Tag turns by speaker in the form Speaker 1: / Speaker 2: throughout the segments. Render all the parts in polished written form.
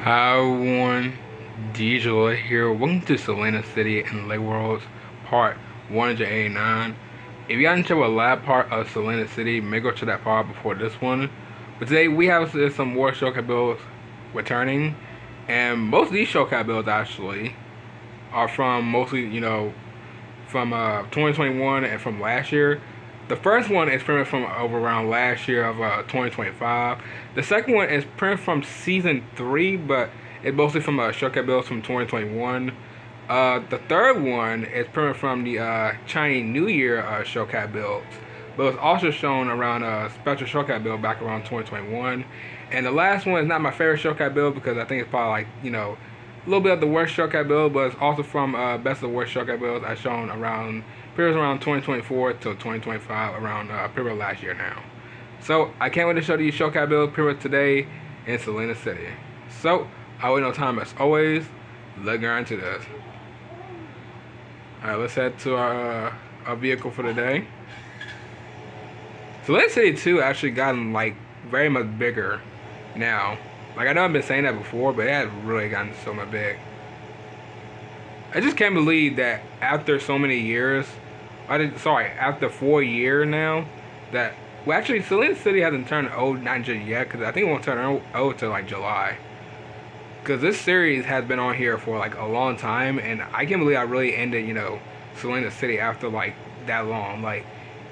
Speaker 1: Hi everyone, DJ here. Welcome to Selena City and Lake Worlds Part 189. If you got into a lab part of Selena City, may go to that part before this one. But today we have some more showcase builds returning, and most of these showcase builds actually are from mostly, from 2021 and from last year. The first one is printed from over around last year of 2025. The second one is printed from season 3, but it's mostly from showcase builds from 2021. The third one is printed from the Chinese New Year showcase builds, but it's also shown around a special showcase build back around 2021. And the last one is not my favorite showcase build because I think it's probably like, a little bit of the worst showcase build, but it's also from best of the worst showcase builds I shown around periods around 2024 to 2025, around period last year now. So I can't wait to show you showcase build period today in Selena City. So I wait no time as always. Let's get into this. All right, let's head to our vehicle for the day. Selena City 2 actually gotten like very much bigger now. Like, I know I've been saying that before, but it has really gotten so much big. I just can't believe that after so many years, after 4 years now, that, well, actually, Selena City hasn't turned old, not just yet, because I think it won't turn old till, like, July. Because this series has been on here for, like, a long time, and I can't believe I really ended, Selena City after, like, that long. Like,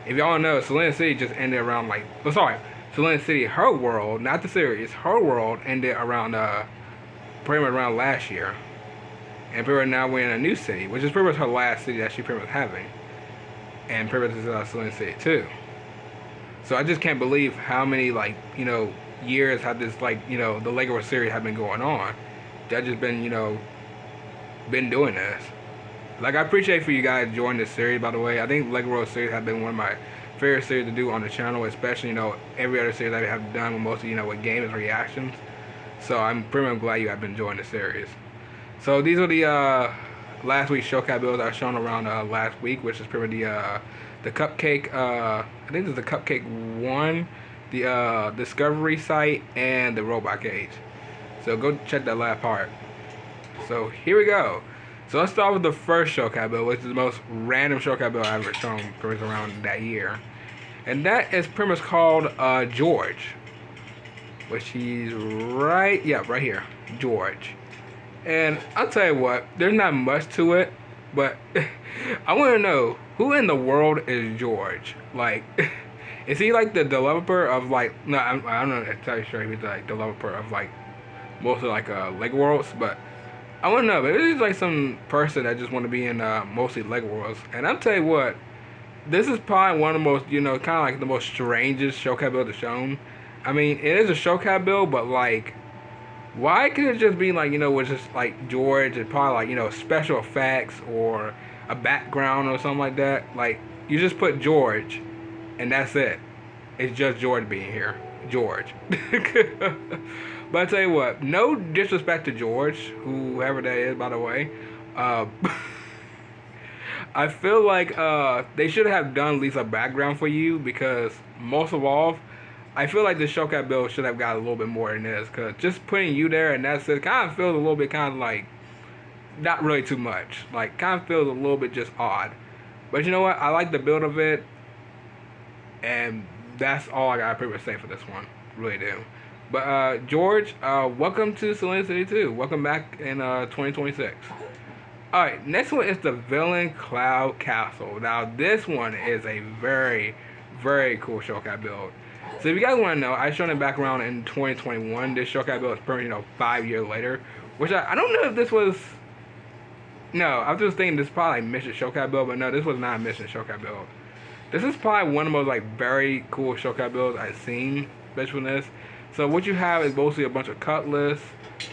Speaker 1: if y'all know, Selena City just ended around, like, Selena City, her world, not the series, her world ended around, pretty much around last year. And pretty much now we're in a new city, which is pretty much her last city that she pretty much having. And pretty much is Selena City too. So I just can't believe how many, like, years have this, like, the Lego series have been going on. That just been, been doing this. Like, I appreciate for you guys joining this series, by the way. I think Lego World series have been one of my favorite series to do on the channel, especially, every other series I have done with mostly, with games reactions. So I'm pretty much glad you have been enjoying the series. So these are the last week's showcase builds I shown around last week, which is pretty much the cupcake, I think this is the cupcake 1, the discovery site, and the robot cage. So go check that last part. So here we go. So let's start with the first showcase build, which is the most random showcase build I've ever shown pretty much around that year. And that is pretty much called George. Which he's right here, George. And I'll tell you what, there's not much to it, but I want to know, who in the world is George? Like, is he like the developer of like, no, I'm not entirely sure if he's like developer of like, most of like Lego Worlds, but I want to know, but he's like some person that just want to be in mostly Lego Worlds. And I'll tell you what, this is probably one of the most, kind of like the most strangest showcase build shown. I mean, it is a showcase build, but like, why couldn't it just be like, with just like George and probably like, special effects or a background or something like that? Like, you just put George and that's it. It's just George being here. George. But I tell you what, no disrespect to George, whoever that is, by the way. I feel like they should have done at least a background for you, because most of all, I feel like the showcase build should have got a little bit more than this, because just putting you there and that's it kind of feels a little bit kind of like not really too much. Like, kind of feels a little bit just odd. But you know what? I like the build of it, and that's all I got to pretty much say for this one. Really do. But George, welcome to Selena City 2. Welcome back in 2026. Alright, next one is the Villain Cloud Castle. Now, this one is a very, very cool showcase build. So if you guys want to know, I showed it back around in 2021. This showcase build is pretty, 5 years later. Which I don't know if this was... No, I was just thinking this is probably like Mission Showcase build, but no, this was not a Mission Showcase build. This is probably one of the most, like, very cool showcase builds I've seen, especially from this. So what you have is mostly a bunch of cutlass.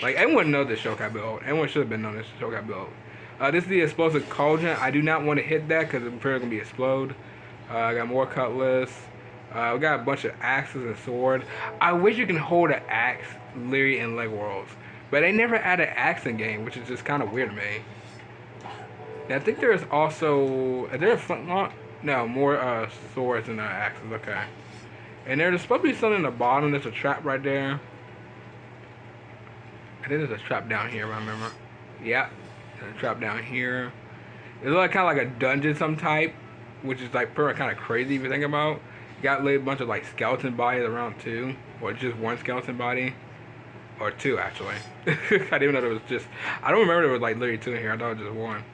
Speaker 1: Like, everyone knows this showcase build. Everyone should have been on this showcase build. This is the explosive cauldron. I do not want to hit that because it's probably going to be explode. I got more cutlass. We got a bunch of axes and sword. I wish you can hold an axe literally in Lego Worlds. But they never added axe in game, which is just kind of weird to me. Now, I think there's also... Is there a flintlock? No, more swords and axes. Okay. And there's supposed to be something in the bottom. There's a trap right there. I think there's a trap down here, if I remember. Yep, there's a trap down here. It looks like kind of like a dungeon some type, which is like pretty kind of crazy if you think about. You got a bunch of like skeleton bodies around too, or just one skeleton body, or two actually. I didn't even know there was just. I don't remember there was like literally two in here. I thought it was just one.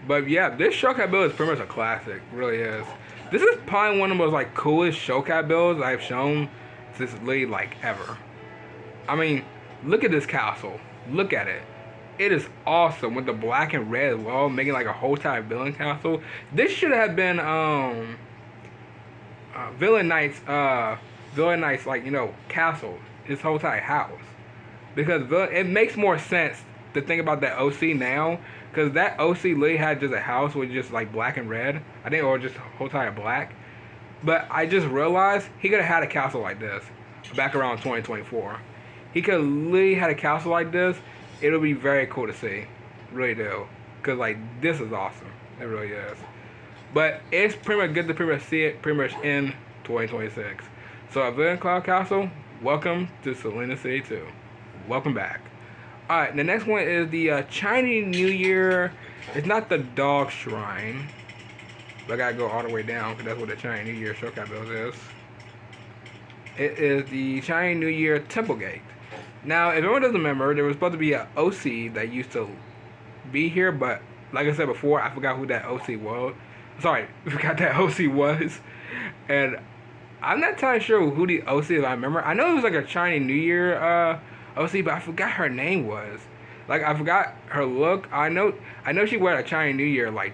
Speaker 1: But yeah, this showcat build is pretty much a classic. It really is. This is probably one of the most like coolest showcat builds I've shown since literally like ever. I mean, look at this castle. Look at it. It is awesome with the black and red as well, making like a whole type villain castle. This should have been Villain Knight's like, you know, castle, his whole type house. Because it makes more sense to think about that OC now, because that OC literally had just a house with just like black and red, I think, or just a whole type of black. But I just realized he could have had a castle like this back around 2024. He could have literally had a castle like this. It would be very cool to see. Really do. Because, like, this is awesome. It really is. But it's pretty much good to pretty much see it pretty much in 2026. So, Villain Cloud Castle, welcome to Selena City 2. Welcome back. Alright, the next one is the Chinese New Year. It's not the Dog Shrine. But I gotta go all the way down because that's what the Chinese New Year showcase build is. It is the Chinese New Year Temple Gate. Now, if anyone doesn't remember, there was supposed to be an OC that used to be here, but like I said before, I forgot who that OC was. Sorry, I forgot that OC was. And I'm not entirely sure who the OC is I remember. I know it was like a Chinese New Year OC, but I forgot her name was. Like, I forgot her look. I know she wore a Chinese New Year, like,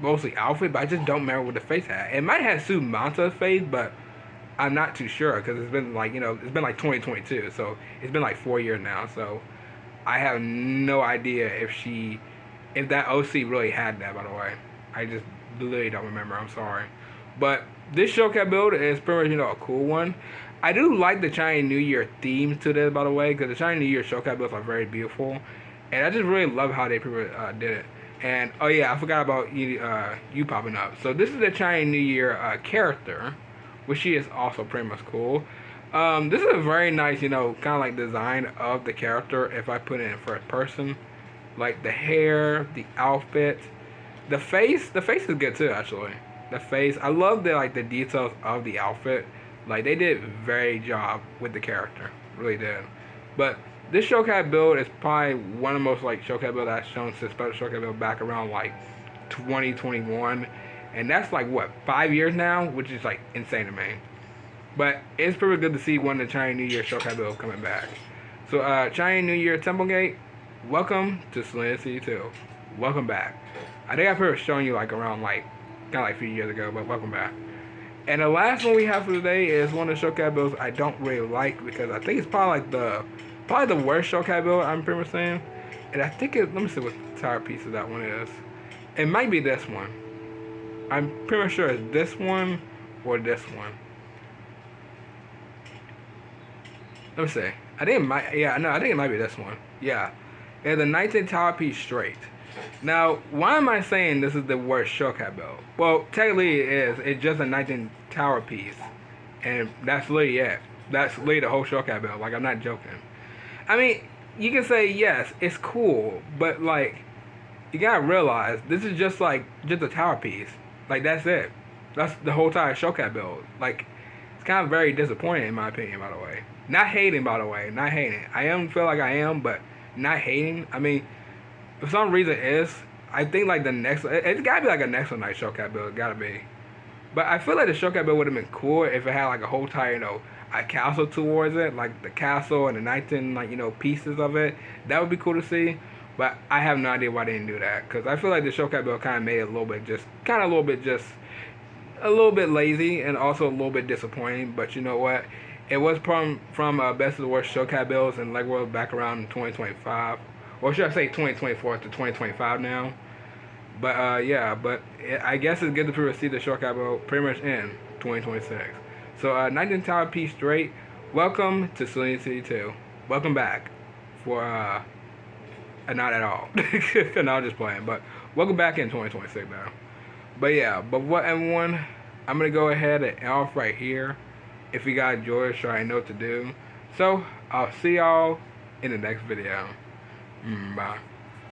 Speaker 1: mostly outfit, but I just don't remember what the face had. It might have Sue Manta's face, but I'm not too sure because it's been like, you know, it's been like 2022, so it's been like 4 years now. So I have no idea if that OC really had that. By the way, I just literally don't remember. I'm sorry, but this showcat build is pretty much, you know, a cool one. I do like the Chinese New Year theme to this, by the way, because the Chinese New Year showcat builds are very beautiful, and I just really love how they pretty much did it. And oh yeah, I forgot about you popping up. So this is the Chinese New Year character, which she is also pretty much cool. This is a very nice, you know, kind of like design of the character if I put it in first person. Like the hair, the outfit, the face is good too, actually. The face, I love the details of the outfit. Like, they did a very job with the character, really did. But this showcat build is probably one of the most like showcat builds I've shown since special showcat build back around like 2021. And that's like, what, 5 years now? Which is like insane to me. But it's pretty good to see one of the Chinese New Year showcat builds coming back. So Chinese New Year Temple Gate, welcome to Selena City 2. Welcome back. I think I've probably shown you like around like, kind of like a few years ago, but welcome back. And the last one we have for today is one of the showcat builds I don't really like because I think it's probably like the worst showcat build, I'm pretty much saying. And I think let me see what tower piece of that one is. It might be this one. I'm pretty much sure it's this one or this one. Let me see. I think it might be this one. Yeah. It's a 19 tower piece straight. Now, why am I saying this is the worst showcat build? Well, technically it is. It's just a 19 tower piece. And that's literally it. That's literally the whole showcat build. Like, I'm not joking. I mean, you can say, yes, it's cool. But, like, you gotta realize, this is just a tower piece. Like, that's it. That's the whole entire showcat build. Like, it's kind of very disappointing in my opinion, by the way. Not hating, by the way. Not hating. Feel like I am, but not hating. I mean, for some reason I think like the next, it's gotta be like a next one night showcat build, gotta be. But I feel like the showcat build would have been cool if it had like a whole entire, you know, a castle towards it, like the castle and the 19 like, you know, pieces of it. That would be cool to see. But I have no idea why they didn't do that, because I feel like the showcat build kind of made it a little bit lazy and also a little bit disappointing. But you know what? It was from best of the worst showcat builds in LEGO World back around 2025. Or should I say 2024 to 2025 now. But yeah, but I guess it's good to pretty much see the showcat build pretty much in 2026. So 19 tower piece straight. Welcome to Selena City 2. Welcome back for not at all. No, I'm just playing. But welcome back in 2026 now. But yeah, but what everyone, I'm gonna go ahead and end off right here. If you guys enjoyed, sure I know what to do. So I'll see y'all in the next video. Bye.